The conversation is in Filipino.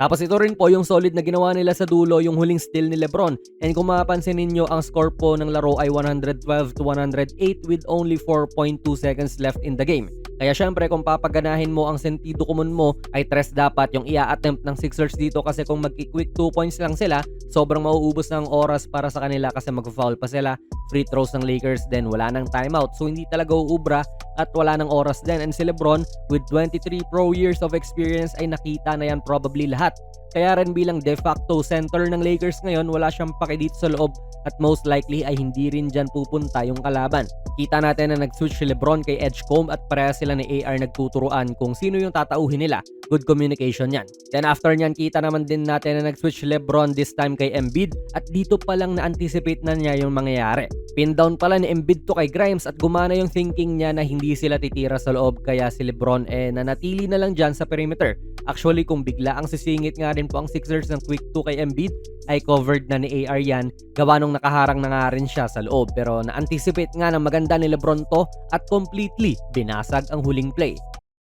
Tapos ito rin po yung solid na ginawa nila sa dulo, yung huling steal ni LeBron. And kung mapapansin ninyo, ang score po ng laro ay 112-108 with only 4.2 seconds left in the game. Kaya syempre kung papaganahin mo ang sentido komon mo ay tres dapat yung ia-attempt ng Sixers dito, kasi kung mag-quick 2 points lang sila, sobrang mauubos ng oras para sa kanila kasi mag-foul pa sila. Free throws ng Lakers then wala nang timeout. So hindi talaga uubra at wala nang oras din. And si LeBron with 23 pro years of experience ay nakita na yan probably lahat. Kaya rin bilang de facto center ng Lakers ngayon, wala siyang paki dito sa loob at most likely ay hindi rin dyan pupunta yung kalaban. Kita natin na nag-switch si LeBron kay Edgecombe at pareha sila ni AR nagtuturuan kung sino yung tatauhin nila. Good communication yan. Then after nyan, kita naman din natin na nag-switch si LeBron this time kay Embiid at dito pa lang na-anticipate na niya yung mangyayari. Pin down pala ni Embiid to kay Grimes at gumana yung thinking niya na hindi sila titira sa loob, kaya si LeBron nanatili na lang dyan sa perimeter. Actually, kung bigla ang sisingit nga rin po ang Sixers ng quick 2 kay Embiid, ay covered na ni AR yan, gawa nung nakaharang na nga rin siya sa loob. Pero na-anticipate nga ng maganda ni LeBron to at completely binasag ang huling play.